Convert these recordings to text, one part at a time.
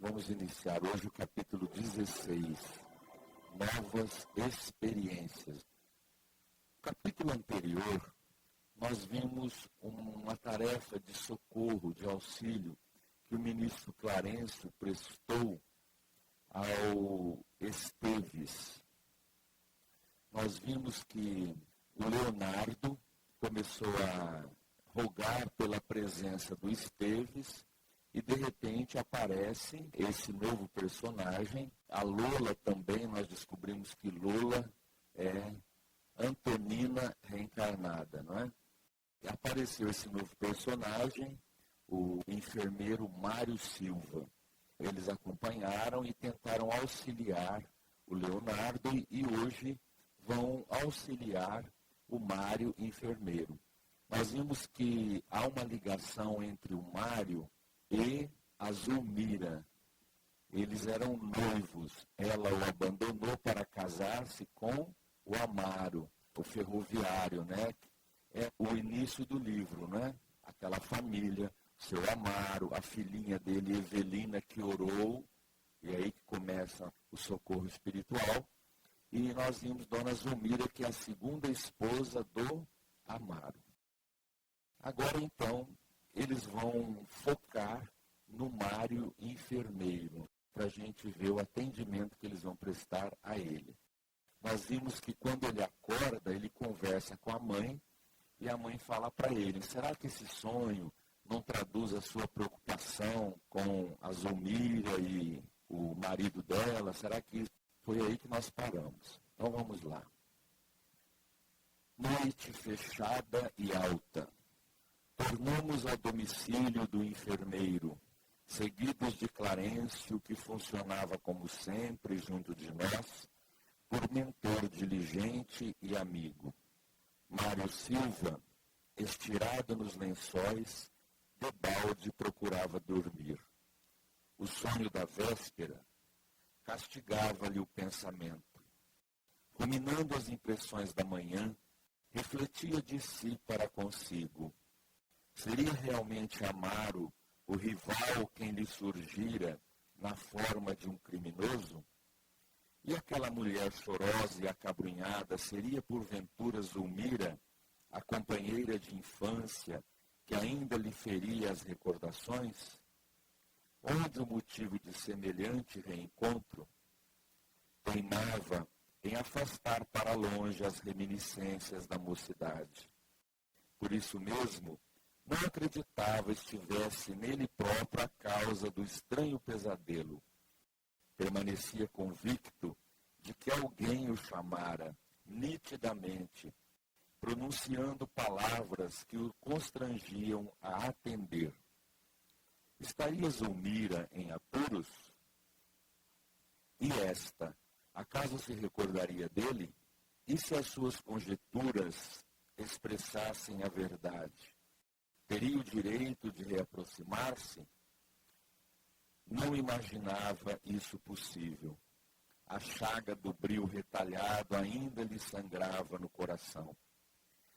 Vamos iniciar hoje o capítulo 16, Novas Experiências. No capítulo anterior, nós vimos uma tarefa de socorro, de auxílio, que o ministro Clarencio prestou ao Esteves. Nós vimos que o Leonardo começou a rogar pela presença do Esteves e, de repente, aparece esse novo personagem. A Lola também, nós descobrimos que Lola é Antonina reencarnada, não é? E apareceu esse novo personagem, o enfermeiro Mário Silva. Eles acompanharam e tentaram auxiliar o Leonardo e hoje vão auxiliar o Mário enfermeiro. Nós vimos que há uma ligação entre o Mário e a Zulmira. Eles eram noivos. Ela o abandonou para casar-se com o Amaro, o ferroviário, né? É o início do livro, né? Aquela família, seu Amaro, a filhinha dele, Evelina, que orou, e aí que começa o socorro espiritual. E nós vimos Dona Zulmira, que é a segunda esposa do Amaro. Agora, então, eles vão focar no Mário enfermeiro, para a gente ver o atendimento que eles vão prestar a ele. Nós vimos que quando ele acorda, ele conversa com a mãe, e a mãe fala para ele: será que esse sonho não traduz a sua preocupação com a Zulmira e o marido dela? Será que foi aí que nós paramos? Então vamos lá. Noite fechada e alta. Tornamos ao domicílio do enfermeiro, seguidos de Clarencio, que funcionava como sempre junto de nós, por mentor diligente e amigo. Mário Silva, estirado nos lençóis, debalde procurava dormir. O sonho da véspera castigava-lhe o pensamento. Ruminando as impressões da manhã, refletia de si para consigo. Seria realmente Amaro o rival quem lhe surgira na forma de um criminoso? E aquela mulher chorosa e acabrunhada seria porventura Zulmira, a companheira de infância que ainda lhe feria as recordações? Onde o motivo de semelhante reencontro? Teimava em afastar para longe as reminiscências da mocidade. Por isso mesmo, não acreditava estivesse nele próprio a causa do estranho pesadelo. Permanecia convicto de que alguém o chamara nitidamente, pronunciando palavras que o constrangiam a atender. Estaria Zulmira em apuros? E esta, acaso se recordaria dele? E se as suas conjecturas expressassem a verdade? Teria o direito de reaproximar-se? Não imaginava isso possível. A chaga do bril retalhado ainda lhe sangrava no coração.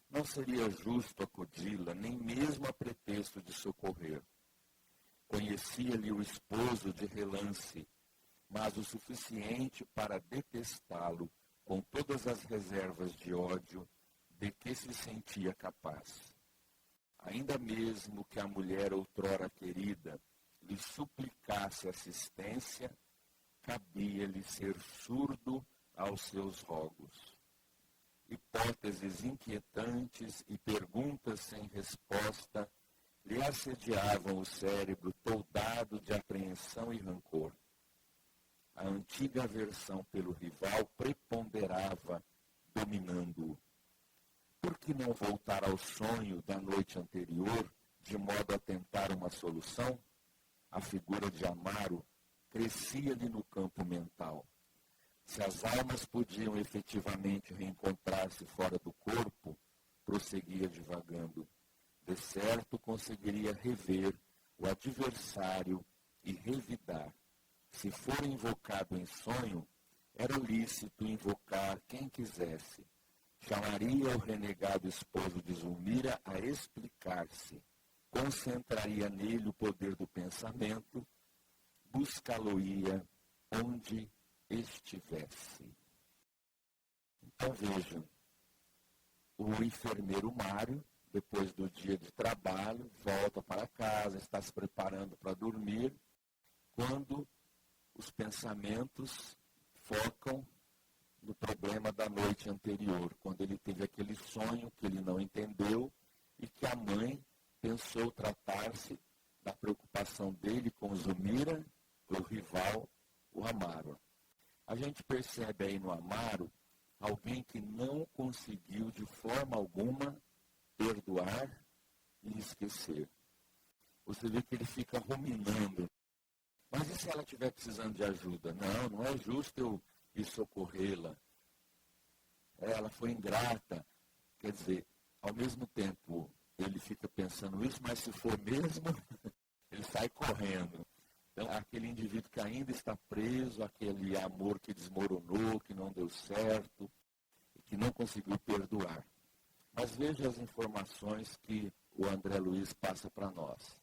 Não seria justo acudi-la, nem mesmo a pretexto de socorrer. Conhecia-lhe o esposo de relance, mas o suficiente para detestá-lo com todas as reservas de ódio de que se sentia capaz. Ainda mesmo que a mulher outrora querida lhe suplicasse assistência, cabia-lhe ser surdo aos seus rogos. Hipóteses inquietantes e perguntas sem resposta lhe assediavam o cérebro toldado de apreensão e rancor. A antiga aversão pelo rival preponderava, dominando-o. Por que não voltar ao sonho da noite anterior, de modo a tentar uma solução? A figura de Amaro crescia-lhe no campo mental. Se as almas podiam efetivamente reencontrar-se fora do corpo, prosseguia divagando, de certo conseguiria rever o adversário e revidar. Se for invocado em sonho, era lícito invocar quem quisesse. Chamaria o renegado esposo de Zulmira a explicar-se. Concentraria nele o poder do pensamento buscá-lo-ia onde estivesse. Então vejam, o enfermeiro Mário, depois do dia de trabalho, volta para casa, está se preparando para dormir, quando os pensamentos focam no problema da noite anterior, quando ele teve aquele sonho que ele não entendeu e que a mãe pensou tratar-se da preocupação dele com Zumira, o rival, o Amaro. A gente percebe aí no Amaro alguém que não conseguiu de forma alguma perdoar e esquecer. Você vê que ele fica ruminando. Mas e se ela estiver precisando de ajuda? Não é justo eu ir socorrê-la. Ela foi ingrata. Quer dizer, ao mesmo tempo ele fica pensando isso, mas se for mesmo, ele sai correndo. Então, aquele indivíduo que ainda está preso, aquele amor que desmoronou, que não deu certo, que não conseguiu perdoar. Mas veja as informações que o André Luiz passa para nós.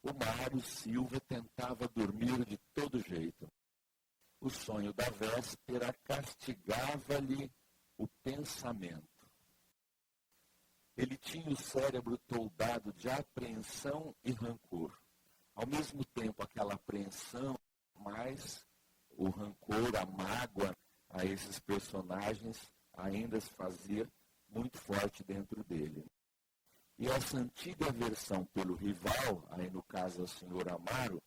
O Mário Silva tentava dormir de todo jeito. O sonho da véspera castigava-lhe o pensamento. Ele tinha o cérebro toldado de apreensão e rancor. Ao mesmo tempo, aquela apreensão, mas o rancor, a mágoa a esses personagens ainda se fazia muito forte dentro dele. E essa antiga aversão pelo rival, aí no caso o senhor Amaro,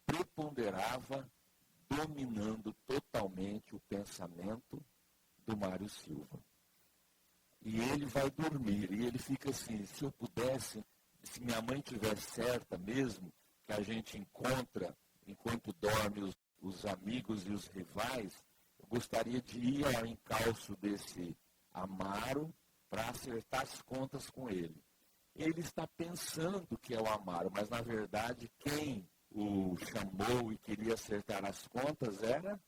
preponderava, dominando totalmente o pensamento do Mário Silva. E ele vai dormir, e ele fica assim, se eu pudesse, se minha mãe estiver certa mesmo, que a gente encontra, enquanto dorme, os amigos e os rivais, eu gostaria de ir ao encalço desse Amaro para acertar as contas com ele. Ele está pensando que é o Amaro, mas na verdade quem o chamou e queria acertar as contas era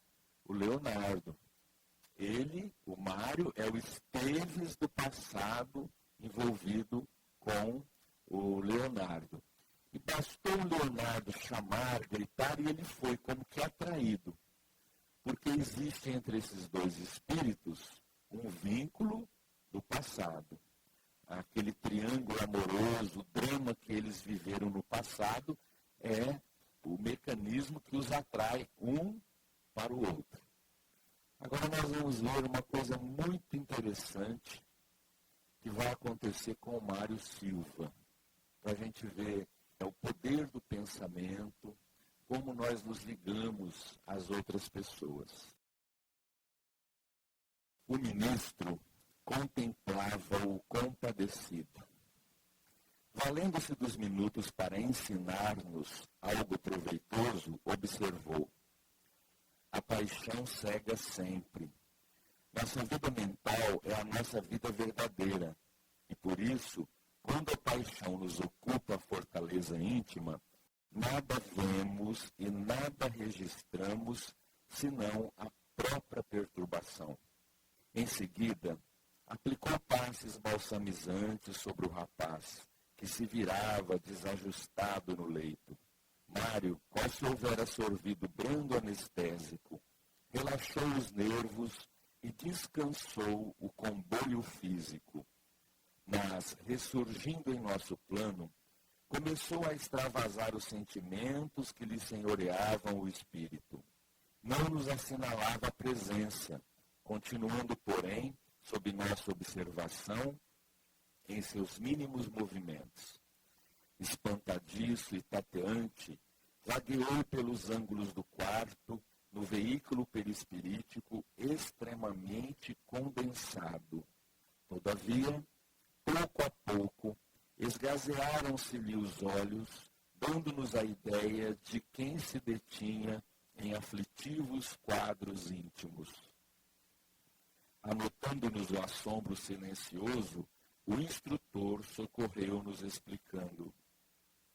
o Leonardo. Ele, o Mário, é o Esteves do passado envolvido com o Leonardo. E bastou o Leonardo chamar, gritar, e ele foi como que atraído. Porque existe entre esses dois espíritos um vínculo do passado. Aquele triângulo amoroso, o drama que eles viveram no passado, é o mecanismo que os atrai um para o outro. Agora nós vamos ver uma coisa muito interessante que vai acontecer com o Mário Silva. Para a gente ver o poder do pensamento, como nós nos ligamos às outras pessoas. O ministro contemplava-o compadecido. Valendo-se dos minutos para ensinar-nos algo proveitoso, observou: a paixão cega sempre. Nossa vida mental é a nossa vida verdadeira. E por isso, quando a paixão nos ocupa a fortaleza íntima, nada vemos e nada registramos, senão a própria perturbação. Em seguida, aplicou passes balsamizantes sobre o rapaz, que se virava desajustado no leito. Mário, qual se houvera sorvido brando anestésico, relaxou os nervos e descansou o comboio físico. Mas, ressurgindo em nosso plano, começou a extravasar os sentimentos que lhe senhoreavam o espírito. Não nos assinalava a presença, continuando, porém, sob nossa observação, em seus mínimos movimentos. Espantadiço e tateante, vagueou pelos ângulos do quarto, no veículo perispirítico extremamente condensado. Todavia, pouco a pouco, esgazearam-se-lhe os olhos, dando-nos a ideia de quem se detinha em aflitivos quadros íntimos. Anotando-nos o assombro silencioso, o instrutor socorreu-nos explicando: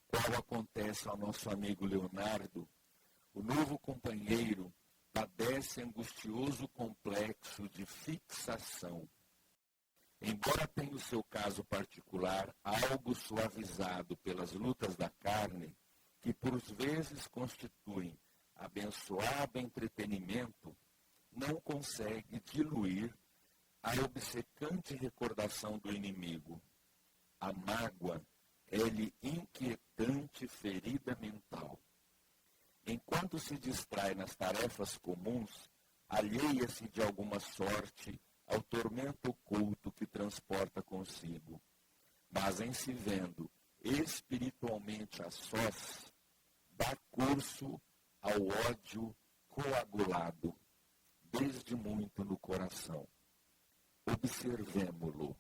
qual acontece ao nosso amigo Leonardo, o novo companheiro padece angustioso complexo de fixação. Embora tenha o seu caso particular algo suavizado pelas lutas da carne, que por vezes constituem abençoado entretenimento não consegue diluir a obcecante recordação do inimigo. A mágoa é-lhe inquietante ferida mental. Enquanto se distrai nas tarefas comuns, alheia-se de alguma sorte ao tormento oculto que transporta consigo. Mas em se vendo espiritualmente a sós, dá curso ao ódio coagulado, desde muito no coração. Observemo-lo.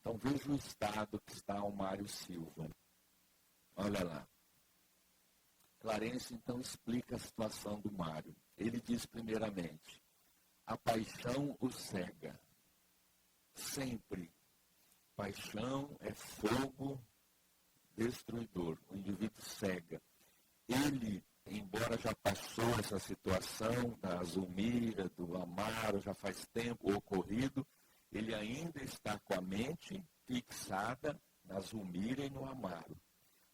Então veja o estado que está o Mário Silva. Olha lá. Clarence então explica a situação do Mário. Ele diz primeiramente, a paixão o cega. Sempre. Paixão é fogo destruidor. O indivíduo cega. Ele, embora já passou essa situação da Zulmira, do Amaro, já faz tempo ocorrido, ele ainda está com a mente fixada na Zulmira e no Amaro.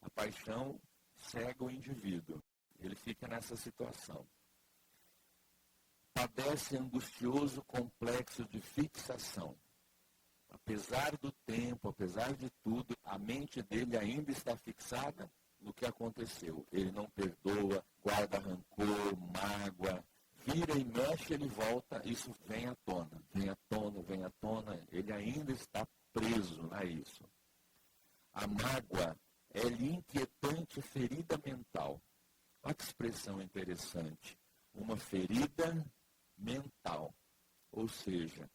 A paixão cega o indivíduo. Ele fica nessa situação. Padece angustioso complexo de fixação. Apesar do tempo, apesar de tudo, a mente dele ainda está fixada no que aconteceu. Ele não perdoa, guarda rancor, mágoa, vira e mexe, ele volta, isso vem à tona, vem à tona, vem à tona, ele ainda está preso a isso. A mágoa é-lhe inquietante ferida mental. Olha que expressão interessante. Uma ferida mental. Ou seja,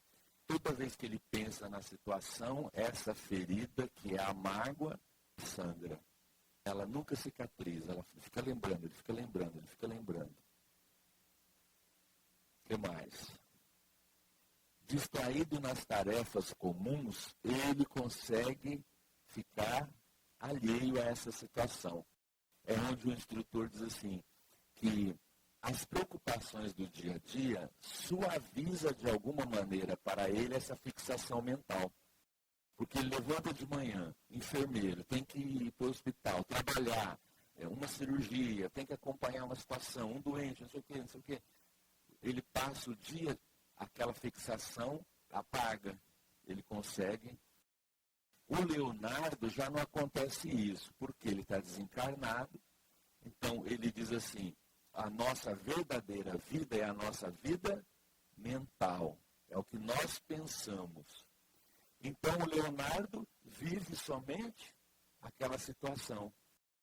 toda vez que ele pensa na situação, essa ferida, que é a mágoa, sangra. Ela nunca cicatriza, ela fica lembrando, ele fica lembrando, ele fica lembrando. O que mais? Distraído nas tarefas comuns, ele consegue ficar alheio a essa situação. É onde o instrutor diz assim, que as preocupações do dia a dia suaviza de alguma maneira para ele essa fixação mental. Porque ele levanta de manhã, enfermeiro, tem que ir para o hospital, trabalhar, uma cirurgia, tem que acompanhar uma situação, um doente, não sei o quê, não sei o quê. Ele passa o dia, aquela fixação apaga, ele consegue. O Leonardo já não acontece isso, porque ele está desencarnado. Então ele diz assim, a nossa verdadeira vida é a nossa vida mental, é o que nós pensamos. Então o Leonardo vive somente aquela situação.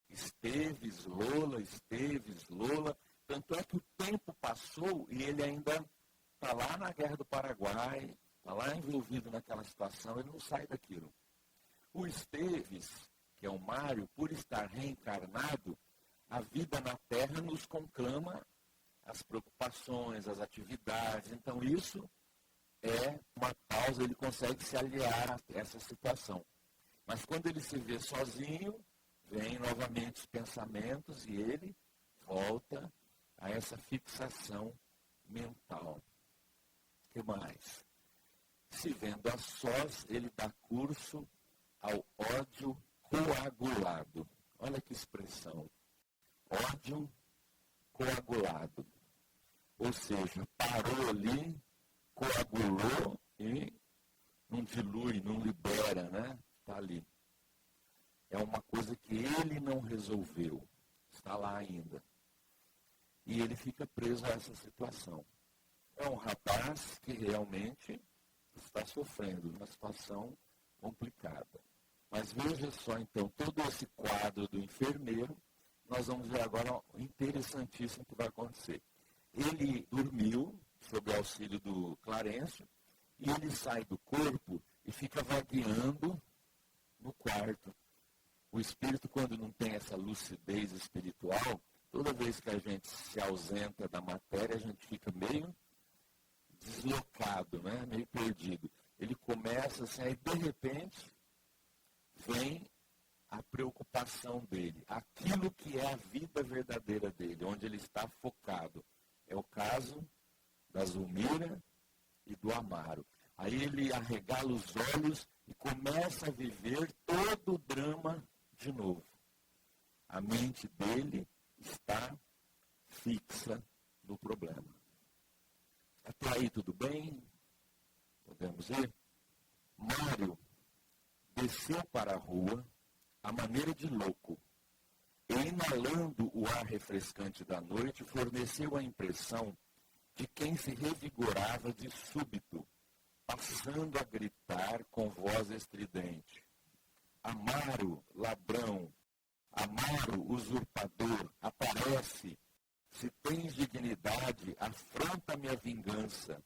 Esteves, Lola, tanto é que o tempo passou e ele ainda está lá na Guerra do Paraguai, está lá envolvido naquela situação, ele não sai daquilo. O Esteves, que é o Mário, por estar reencarnado, a vida na Terra nos conclama as preocupações, as atividades. Então isso é uma causa, ele consegue se aliar a essa situação. Mas quando ele se vê sozinho, vem novamente os pensamentos e ele volta a essa fixação mental. O que mais? Se vendo a sós, ele dá curso ao ódio coagulado. Olha que expressão. Ódio coagulado. Ou seja, parou ali, coagulou e não dilui, não libera, né? Está ali. É uma coisa que ele não resolveu. Está lá ainda. E ele fica preso a essa situação. É um rapaz que realmente está sofrendo uma situação complicada. Mas veja só, então, todo esse quadro do enfermeiro, nós vamos ver agora o interessantíssimo que vai acontecer. Ele dormiu, sob o auxílio do Clarence, e ele sai do corpo e fica vagueando no quarto. O espírito, quando não tem essa lucidez espiritual, toda vez que a gente se ausenta da matéria, a gente fica meio deslocado, né? Meio perdido. Ele começa assim, aí de repente vem a preocupação dele, aquilo que é a vida verdadeira dele, onde ele está focado. É o caso da Zulmira e do Amaro. Aí ele arregala os olhos e começa a viver todo o drama de novo. A mente dele está fixa no problema. Até aí tudo bem? Podemos ir? Mário desceu para a rua à maneira de louco e, inalando o ar refrescante da noite, forneceu a impressão de quem se revigorava de súbito, passando a gritar com voz estridente: Amaro, ladrão! Amaro, usurpador! Aparece! Se tens dignidade, afronta-me a vingança.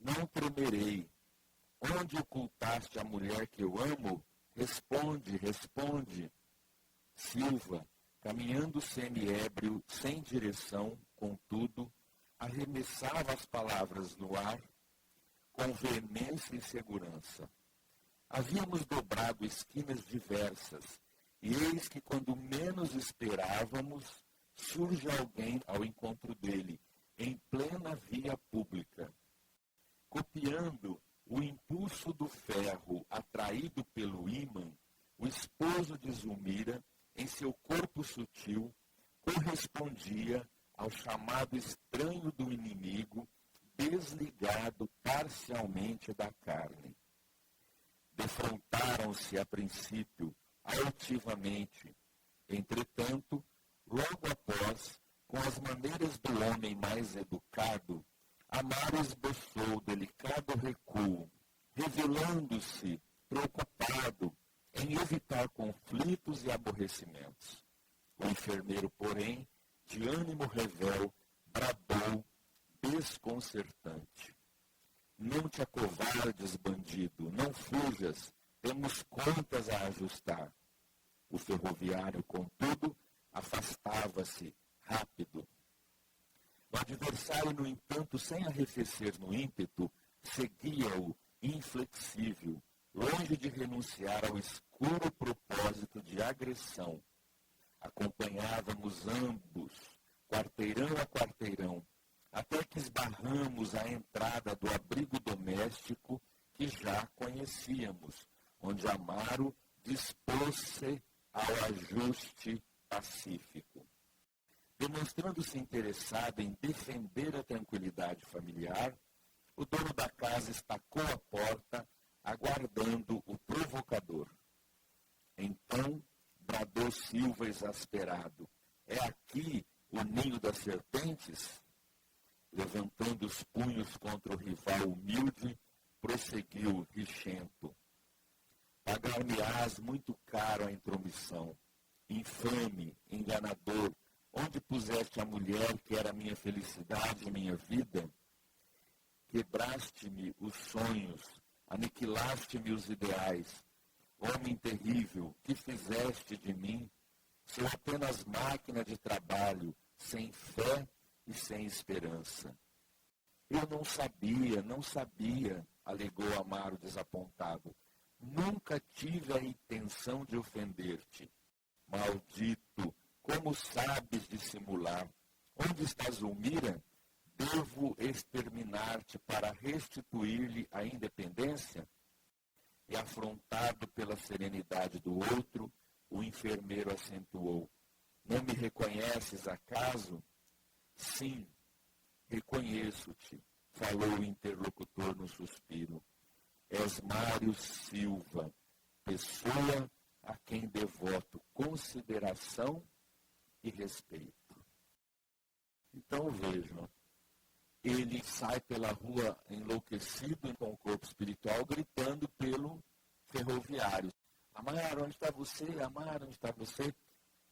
Não tremerei. Onde ocultaste a mulher que eu amo? Responde, responde. Silva, caminhando semi-ébrio, sem direção, contudo, arremessava as palavras no ar com veemência e segurança. Havíamos dobrado esquinas diversas, e eis que, quando menos esperávamos, surge alguém ao encontro dele, em plena via pública. Copiando o impulso do ferro atraído pelo ímã, o esposo de Zulmira, em seu corpo sutil, correspondia ao chamado estranho do inimigo, desligado parcialmente da carne. Defrontaram-se a princípio altivamente. Entretanto, logo após, com as maneiras do homem mais educado, Amaro esboçou delicado recuo, revelando-se preocupado em evitar conflitos e aborrecimentos. O enfermeiro, porém, de ânimo revel, bradou, desconcertante: Não te acovardes, bandido, não fujas, temos contas a ajustar. O ferroviário, contudo, afastava-se rápido. O adversário, no entanto, sem arrefecer no ímpeto, seguia-o inflexível, longe de renunciar ao escuro propósito de agressão. Acompanhávamos ambos, quarteirão a quarteirão, até que esbarramos a entrada do abrigo doméstico que já conhecíamos, onde Amaro dispôs-se ao ajuste pacífico. Demonstrando-se interessado em defender a tranquilidade familiar, o dono da casa estacou a porta, aguardando o provocador. Então, bradou Silva exasperado: É aqui o ninho das serpentes? Levantando os punhos contra o rival humilde, prosseguiu richento: Pagar-me-ás muito caro a intromissão. Infame, enganador, onde puseste a mulher que era minha felicidade e minha vida? Quebraste-me os sonhos, aniquilaste-me os ideais. Homem terrível, que fizeste de mim? Sou apenas máquina de trabalho, sem fé e sem esperança. Eu não sabia, alegou Amaro desapontado. Nunca tive a intenção de ofender-te. Maldito, como sabes dissimular? Onde está Zulmira? Devo exterminar-te para restituir-lhe a independência? E afrontado pela serenidade do outro, o enfermeiro acentuou: Não me reconheces acaso? Sim, reconheço-te, falou o interlocutor no suspiro. És Mário Silva, pessoa a quem devoto consideração e respeito. Então vejam, ele sai pela rua enlouquecido com o corpo espiritual, gritando pelo ferroviário: Amaro, onde está você? Amaro, onde está você?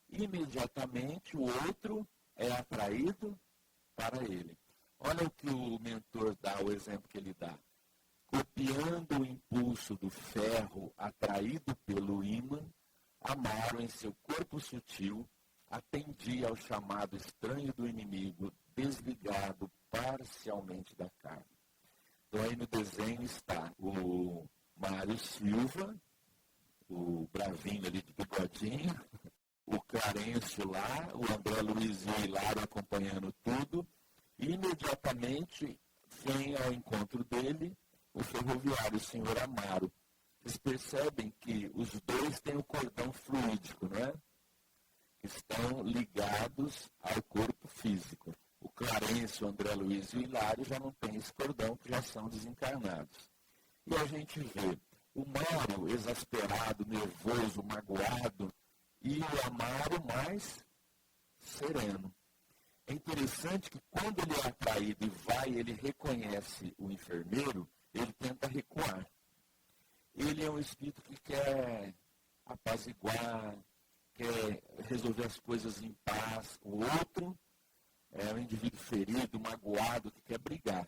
Imediatamente o outro é atraído para ele. Olha o que o mentor dá, o exemplo que ele dá. Copiando o impulso do ferro atraído pelo ímã, Amaro, em seu corpo sutil, atendia ao chamado estranho do inimigo, desligado parcialmente da carne. Então aí no desenho está o Mário Silva, o bravinho ali de bigodinho, o Clarencio lá, o André Luiz e o Hilário acompanhando tudo, e imediatamente vem ao encontro dele o ferroviário, o senhor Amaro. Vocês percebem que os dois têm o cordão fluídico, não é? que estão ligados ao corpo físico. O Clarence, o André Luiz e o Hilário já não têm esse cordão, que já são desencarnados. E a gente vê o Mário exasperado, nervoso, magoado, e o Amaro mais sereno. É interessante que quando ele é atraído e vai, ele reconhece o enfermeiro, ele tenta recuar. Ele é um espírito que quer apaziguar, quer resolver as coisas em paz. O outro é um indivíduo ferido, magoado, que quer brigar,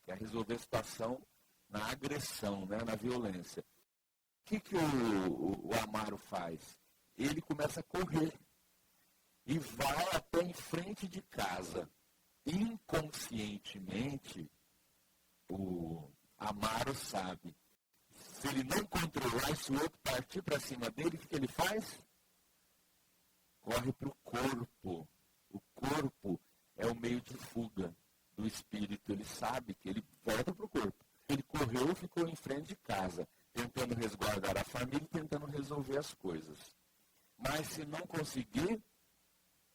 quer resolver a situação na agressão, né, na violência. O que o Amaro faz? Ele começa a correr e vai até em frente de casa. Inconscientemente, o Amaro sabe. Se ele não controlar, se o outro partir para cima dele, o que ele faz? Corre para o corpo. O corpo é o meio de fuga do espírito. Ele sabe que ele volta para o corpo. Ele correu e ficou em frente de casa, tentando resguardar a família, tentando resolver as coisas. Mas se não conseguir,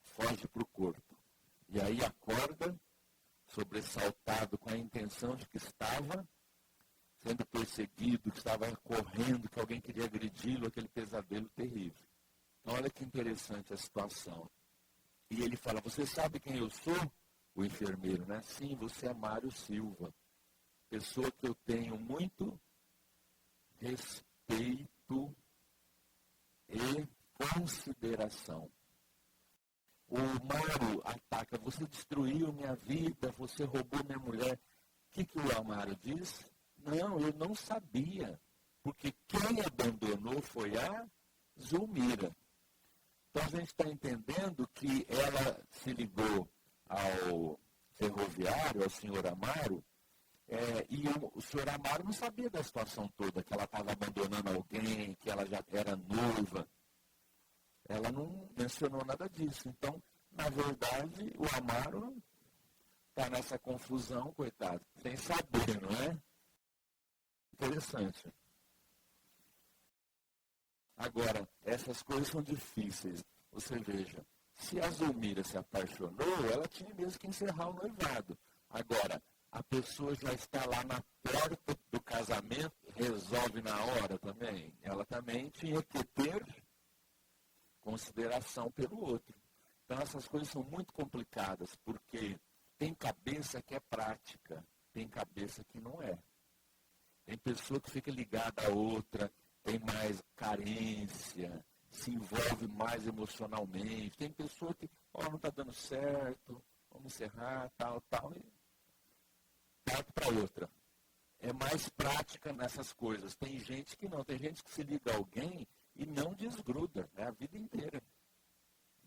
foge para o corpo. E aí acorda, sobressaltado com a intenção de que estava sendo perseguido, que estava correndo, que alguém queria agredi-lo, aquele pesadelo terrível. Então, olha que interessante a situação. E ele fala, você sabe quem eu sou? O enfermeiro, né? Sim, você é Mário Silva. Pessoa que eu tenho muito respeito e consideração. O Mário ataca, você destruiu minha vida, você roubou minha mulher. O que o Amaro diz? Não, eu não sabia, porque quem abandonou foi a Zulmira. Então a gente está entendendo que ela se ligou ao ferroviário, ao senhor Amaro, e o senhor Amaro não sabia da situação toda, que ela estava abandonando alguém, que ela já era noiva. Ela não mencionou nada disso. Então, na verdade, o Amaro está nessa confusão, coitado, sem saber, não é? Interessante. Agora, essas coisas são difíceis. Você veja, se a Zulmira se apaixonou, ela tinha mesmo que encerrar o noivado. Agora, a pessoa já está lá na porta do casamento, resolve na hora também. Ela também tinha que ter consideração pelo outro. Então, essas coisas são muito complicadas, porque tem cabeça que é prática, tem cabeça que não é. Tem pessoa que fica ligada a outra, tem mais carência, se envolve mais emocionalmente. Tem pessoa que, não está dando certo, vamos encerrar, tal, e parte para outra. É mais prática nessas coisas. Tem gente que não, tem gente que se liga a alguém e não desgruda, a vida inteira.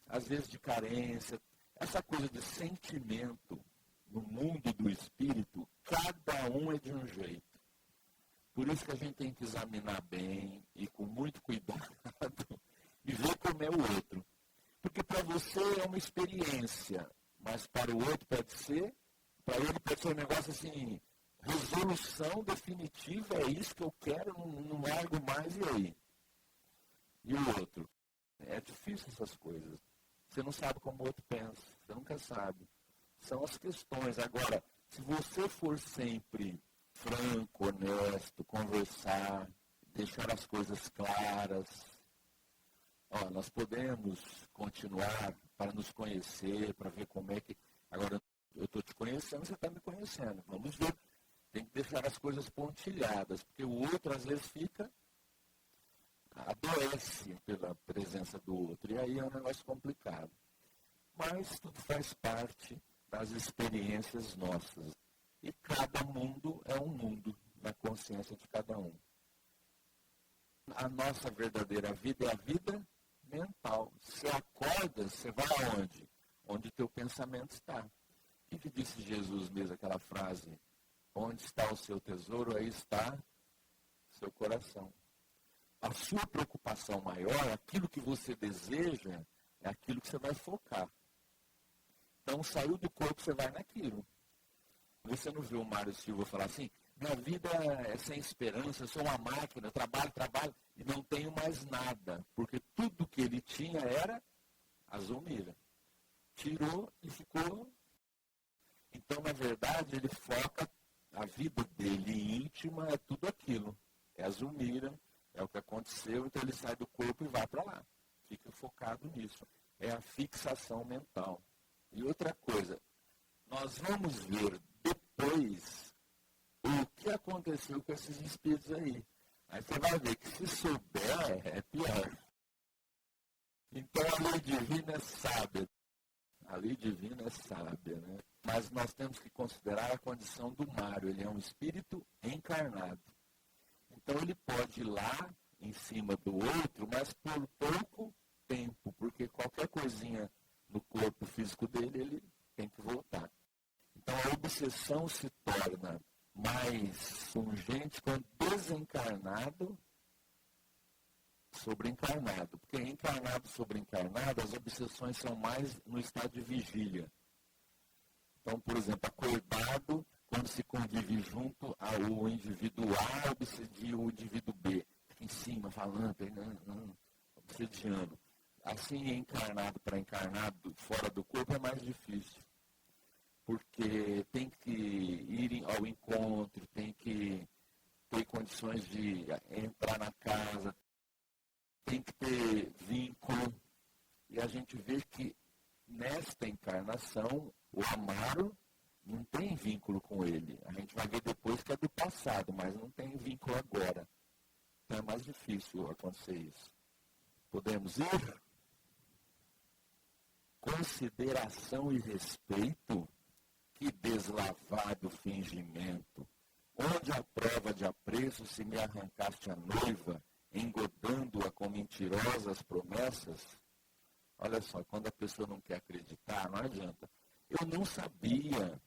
Às vezes de carência, essa coisa de sentimento no mundo do espírito, cada um é de um jeito. Por isso que a gente tem que examinar bem e com muito cuidado e ver como é o outro. Porque para você é uma experiência, mas para o outro pode ser, para ele pode ser um negócio assim, resolução definitiva, é isso que eu quero, não largo mais, e aí? E o outro? É difícil essas coisas. Você não sabe como o outro pensa, você nunca sabe. São as questões. Agora, se você for sempre franco, honesto, conversar, deixar as coisas claras. Nós podemos continuar para nos conhecer, para ver como é que... Agora, eu estou te conhecendo, você está me conhecendo. Vamos ver. Tem que deixar as coisas pontilhadas, porque o outro, às vezes, adoece pela presença do outro. E aí é um negócio complicado. Mas tudo faz parte das experiências nossas. E cada mundo é um mundo na consciência de cada um. A nossa verdadeira vida é a vida mental. Você acorda, você vai aonde? Onde o teu pensamento está. O que disse Jesus mesmo, aquela frase? Onde está o seu tesouro, aí está seu coração. A sua preocupação maior, aquilo que você deseja, é aquilo que você vai focar. Então, saiu do corpo, você vai naquilo. Você não viu o Mário Silva falar assim, minha vida é sem esperança, eu sou uma máquina, eu trabalho, e não tenho mais nada. Porque tudo que ele tinha era a Zulmira. Tirou e ficou. Então, na verdade, ele foca, a vida dele íntima é tudo aquilo. É a Zulmira, é o que aconteceu, então ele sai do corpo e vai para lá. Fica focado nisso. É a fixação mental. E outra coisa, nós vamos ver depois o que aconteceu com esses espíritos aí. Aí você vai ver que se souber, é pior. Então a lei divina é sábia. A lei divina é sábia, né? Mas nós temos que considerar a condição do Mário. Ele é um espírito encarnado. Então ele pode ir lá em cima do outro, mas por pouco tempo, porque qualquer coisinha no corpo físico dele, ele tem que voltar. Então a obsessão se torna mais pungente quando desencarnado sobre encarnado. Porque encarnado sobre encarnado, as obsessões são mais no estado de vigília. Então, por exemplo, acordado, quando se convive junto ao indivíduo A, obsedia o indivíduo B. Fica em cima, falando, obsediando. Assim, encarnado para encarnado, fora do corpo, é mais difícil. Porque tem que ir ao encontro, tem que ter condições de entrar na casa, tem que ter vínculo. E a gente vê que nesta encarnação, o Amaro não tem vínculo com ele. A gente vai ver depois que é do passado, mas não tem vínculo agora. Então é mais difícil acontecer isso. Podemos ir? Consideração e respeito? Que deslavado fingimento! Onde a prova de apreço se me arrancaste a noiva, engodando-a com mentirosas promessas? Olha só, quando a pessoa não quer acreditar, não adianta. Eu não sabia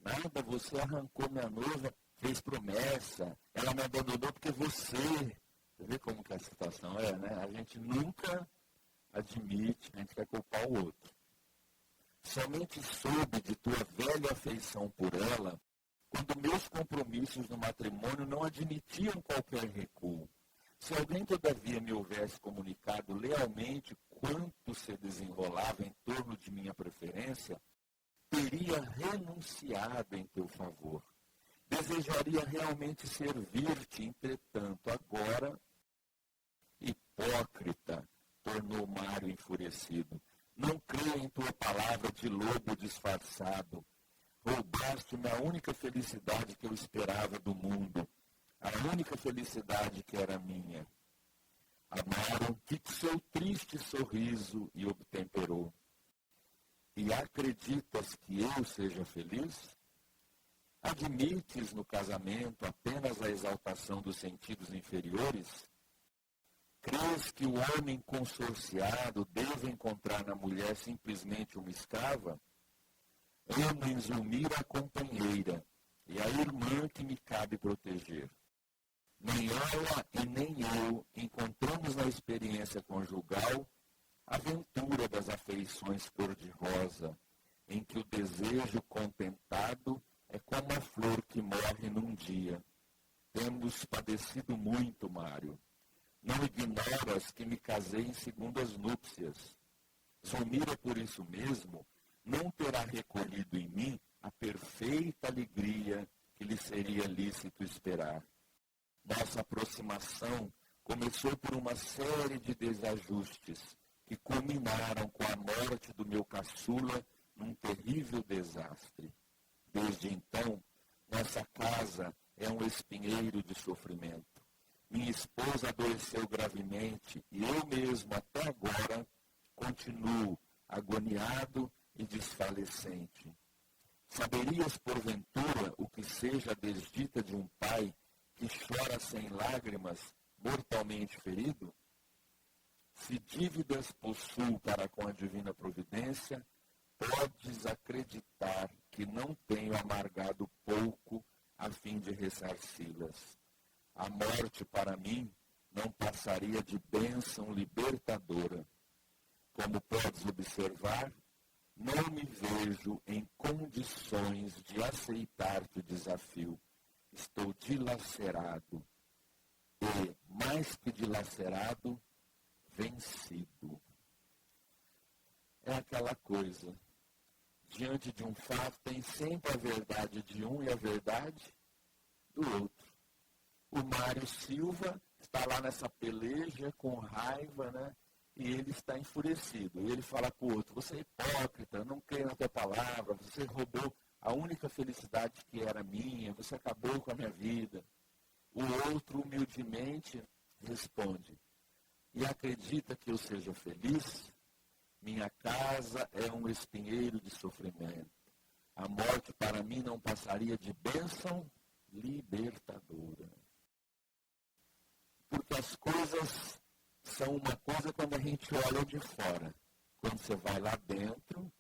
nada, você arrancou minha noiva, fez promessa, ela me abandonou porque você vê como que a situação é, né? A gente nunca admite, a gente quer culpar o outro. Somente soube de tua velha afeição por ela, quando meus compromissos no matrimônio não admitiam qualquer recuo. Se alguém, todavia, me houvesse comunicado lealmente quanto se desenrolava em torno de minha preferência, teria renunciado em teu favor. Desejaria realmente servir-te, entretanto, agora, hipócrita, tornou Mário enfurecido. Não creio em tua palavra de lobo disfarçado. Roubaste-me a única felicidade que eu esperava do mundo, a única felicidade que era minha. Amaro fixou triste sorriso e obtemperou. E acreditas que eu seja feliz? Admites no casamento apenas a exaltação dos sentidos inferiores? Crês que o homem consorciado deve encontrar na mulher simplesmente uma escrava? Amo em Zulmira a companheira e a irmã que me cabe proteger. Nem ela e nem eu encontramos na experiência conjugal a aventura das afeições cor-de-rosa, em que o desejo contentado é como a flor que morre num dia. Temos padecido muito, Mário. Não ignoras que me casei em segundas núpcias. Zulmira, por isso mesmo, não terá recolhido em mim a perfeita alegria que lhe seria lícito esperar. Nossa aproximação começou por uma série de desajustes que culminaram com a morte do meu caçula num terrível desastre. Desde então, nossa casa é um espinheiro de sofrimento. Minha esposa adoeceu gravemente e eu mesmo, até agora, continuo agoniado e desfalecente. Saberias, porventura, o que seja a desdita de um pai que chora sem lágrimas, mortalmente ferido? Se dívidas possuo para com a divina providência, podes acreditar que não tenho amargado pouco a fim de ressarci-las. A morte, para mim, não passaria de bênção libertadora. Como podes observar, não me vejo em condições de aceitar-te o desafio. Estou dilacerado e, mais que dilacerado, vencido. é aquela coisa. Diante de um fato, tem sempre a verdade de um e a verdade do outro. O Mário Silva está lá nessa peleja com raiva, né? E ele está enfurecido. E ele fala para o outro, você é hipócrita, não creio na tua palavra, você roubou a única felicidade que era minha, você acabou com a minha vida. O outro, humildemente, responde, e acredita que eu seja feliz? Minha casa é um espinheiro de sofrimento. A morte para mim não passaria de bênção libertadora. Porque as coisas são uma coisa quando a gente olha de fora. Quando você vai lá dentro,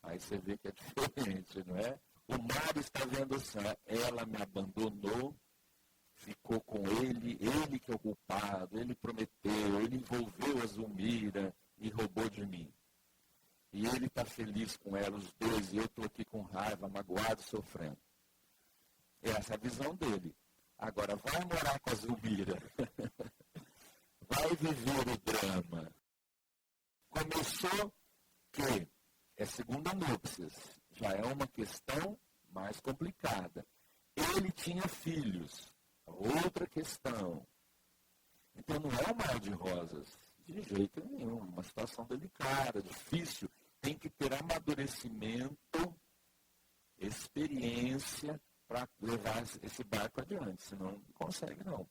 aí você vê que é diferente, não é? O Mário está vendo assim, ela me abandonou, ficou com ele que é o culpado, ele prometeu, ele envolveu a Zulmira e roubou de mim. E ele está feliz com ela, os dois, e eu estou aqui com raiva, magoado, sofrendo. Essa é a visão dele. Agora, vai morar com a Zulmira. Vai viver o drama. Começou que é segunda núpcias. Já é uma questão mais complicada. Ele tinha filhos. Outra questão. Então, não é um mar de rosas. De jeito nenhum. Uma situação delicada, difícil. Tem que ter amadurecimento, experiência para levar esse barco adiante. Senão não consegue, não.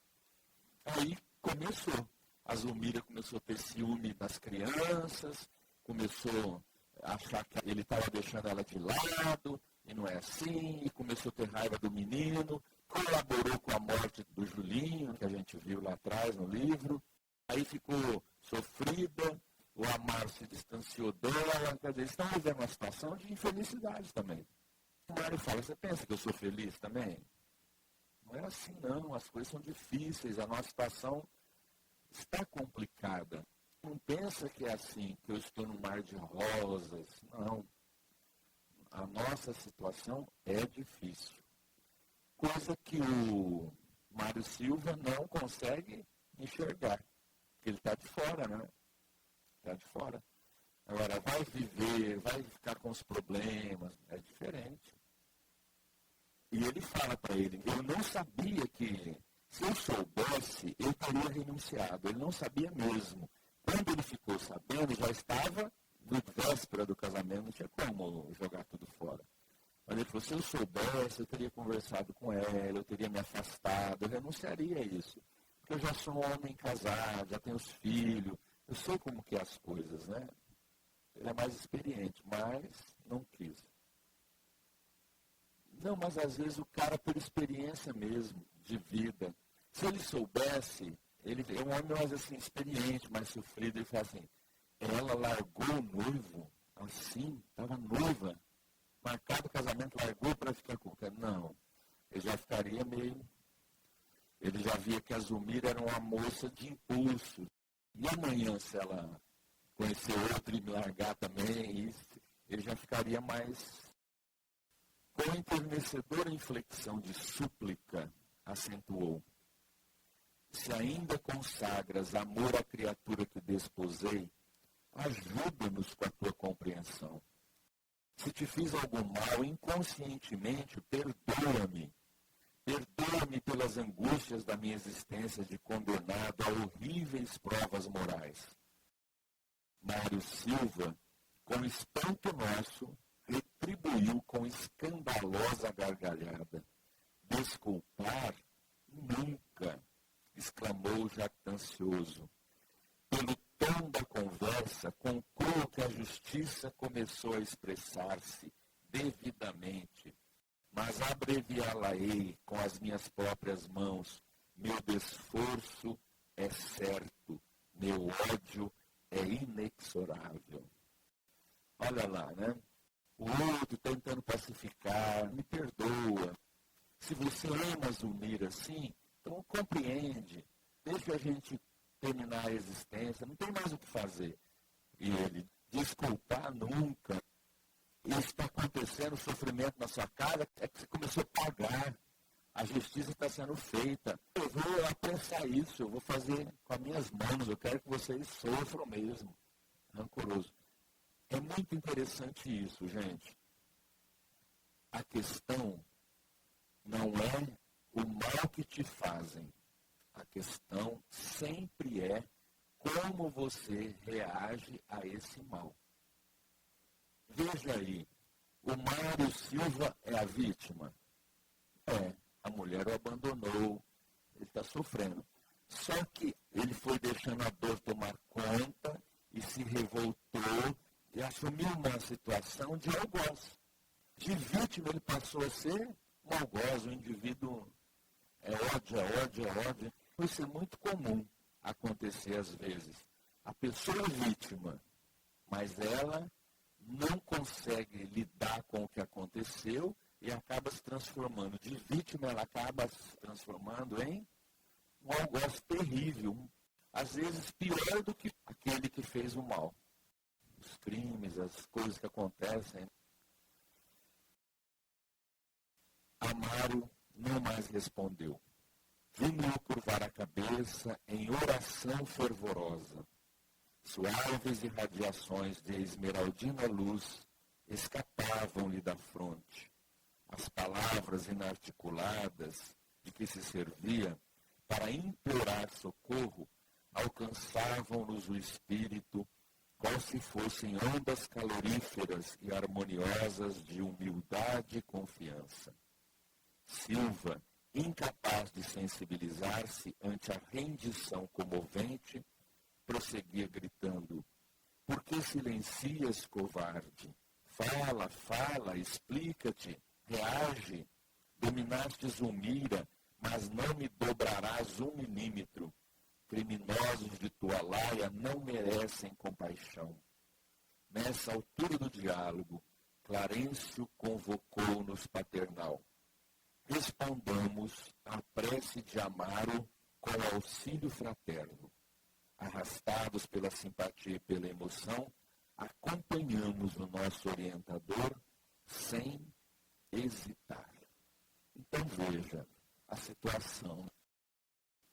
Aí começou. A Zulmira começou a ter ciúme das crianças, começou a achar que ele estava deixando ela de lado, e não é assim, e começou a ter raiva do menino, colaborou com a morte do Julinho, que a gente viu lá atrás no livro, aí ficou sofrida, o Amaro se distanciou dela, quer dizer, estão vivendo uma situação de infelicidade também. O Mário fala, você pensa que eu sou feliz também? Não é assim não, as coisas são difíceis, a nossa situação está complicada. Não pensa que é assim, que eu estou no mar de rosas. Não. A nossa situação é difícil. Coisa que o Mário Silva não consegue enxergar. Porque ele está de fora, né? Está de fora. Agora, vai viver, vai ficar com os problemas. É diferente. E ele fala para ele, eu não sabia que... Se eu soubesse, eu teria renunciado. Ele não sabia mesmo. Quando ele ficou sabendo, já estava no véspera do casamento, não tinha como jogar tudo fora. Mas ele falou, se eu soubesse, eu teria conversado com ela, eu teria me afastado, eu renunciaria a isso. Porque eu já sou um homem casado, já tenho os filhos, eu sei como que é as coisas, né? Ele é mais experiente, mas não quis. Não, mas às vezes o cara, por experiência mesmo, de vida, se ele soubesse, ele é um homem mais assim, experiente, mais sofrido, ele fala assim, ela largou o noivo, assim, estava noiva, marcado o casamento, largou para ficar com o cara. Não, ele já ficaria meio... Ele já via que a Zulmira era uma moça de impulso. E amanhã, se ela conhecer outro e me largar também, ele já ficaria mais... Com a enternecedora inflexão de súplica, acentuou, se ainda consagras amor à criatura que desposei, ajuda-nos com a tua compreensão. Se te fiz algum mal inconscientemente, perdoa-me. Perdoa-me pelas angústias da minha existência de condenado a horríveis provas morais. Mário Silva, com espanto nosso, retribuiu com escandalosa gargalhada. Desculpar? Nunca, exclamou jactancioso. Pelo tom da conversa, concluo que a justiça começou a expressar-se devidamente, mas abreviá-la-ei com as minhas próprias mãos. Meu desforço é certo, meu ódio é inexorável. Olha lá, né? O outro tentando pacificar, me perdoa. Se você ama a Zulmira assim, então compreende. Deixa a gente terminar a existência, não tem mais o que fazer. E ele, desculpar nunca. Isso está acontecendo, o sofrimento na sua casa, é que você começou a pagar. A justiça está sendo feita. Eu vou apressar isso, eu vou fazer com as minhas mãos, eu quero que vocês sofram mesmo. Rancoroso. É muito interessante isso, gente. A questão não é o mal que te fazem. A questão sempre é como você reage a esse mal. Veja aí, o Mário Silva é a vítima? É, a mulher o abandonou, ele está sofrendo. Só que ele foi deixando a dor tomar conta e se revoltou e assumiu uma situação de algoz. De vítima ele passou a ser um algoz, um indivíduo ódio. Isso é muito comum acontecer às vezes. A pessoa é vítima, mas ela não consegue lidar com o que aconteceu e acaba se transformando. De vítima, ela acaba se transformando em um algoz terrível, às vezes pior do que aquele que fez o mal. Os crimes, as coisas que acontecem. Amaro não mais respondeu. Vi-me curvar a cabeça em oração fervorosa. Suaves irradiações de esmeraldina luz escapavam-lhe da fronte. As palavras inarticuladas de que se servia para implorar socorro alcançavam-nos o espírito qual se fossem ondas caloríferas e harmoniosas de humildade e confiança. Silva, incapaz de sensibilizar-se ante a rendição comovente, prosseguia gritando: por que silencias, covarde? Fala, explica-te, reage. Dominastes Zulmira, mas não me dobrarás 1 milímetro. Criminosos de tua laia não merecem compaixão. Nessa altura do diálogo, Clarencio convocou-nos paternal. Respondamos à prece de Amaro com auxílio fraterno. Arrastados pela simpatia e pela emoção, acompanhamos o nosso orientador sem hesitar. Então veja a situação.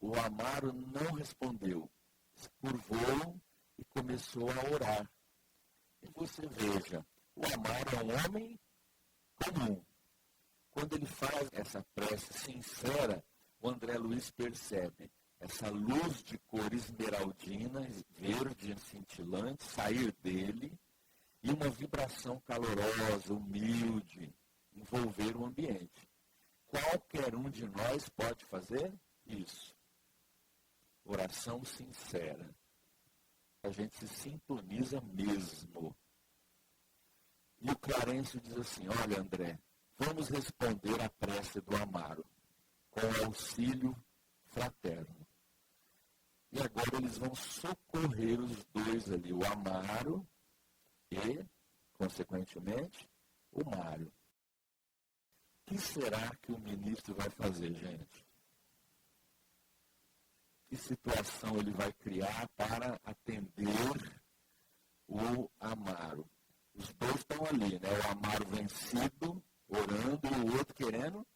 O Amaro não respondeu, se curvou e começou a orar. E você veja, o Amaro é um homem comum. Quando ele faz essa prece sincera, o André Luiz percebe essa luz de cor esmeraldina, verde, cintilante, sair dele e uma vibração calorosa, humilde, envolver o ambiente. Qualquer um de nós pode fazer isso. Oração sincera. A gente se sintoniza mesmo. E o Clarencio diz assim, olha André, vamos responder à prece do Amaro, com auxílio fraterno. E agora eles vão socorrer os dois ali, o Amaro e, consequentemente, o Mário. O que será que o ministro vai fazer, gente? Que situação ele vai criar para atender o Amaro? Os dois estão ali, né? O Amaro vencido, orando, e o outro querendo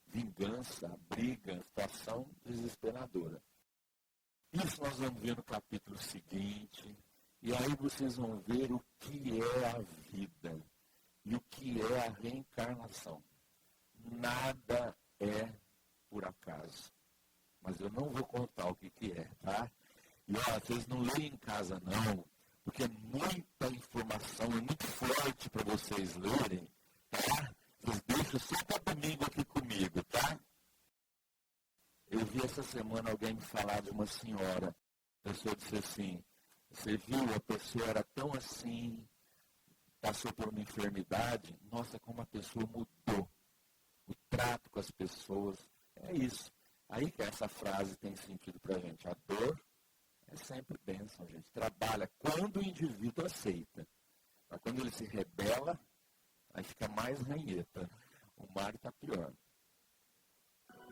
vingança, briga, situação desesperadora. Isso nós vamos ver no capítulo seguinte, e aí vocês vão ver o que é a vida e o que é a reencarnação. Nada é por acaso. Mas eu não vou contar o que é, tá? E ó, vocês não leem em casa não, porque é muita informação, é muito forte para vocês lerem, tá? Vocês deixam só para domingo aqui comigo, tá? Eu vi essa semana alguém me falar de uma senhora. A pessoa disse assim, você viu, a pessoa era tão assim, passou por uma enfermidade, nossa, como a pessoa mudou. O trato com as pessoas, é isso. Aí que essa frase tem sentido para a gente. A dor é sempre bênção, gente. Trabalha quando o indivíduo aceita. Mas quando ele se rebela, aí fica mais ranheta. O Mário está pior.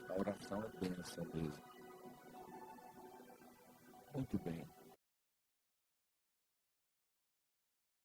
A oração é bênção mesmo. Muito bem.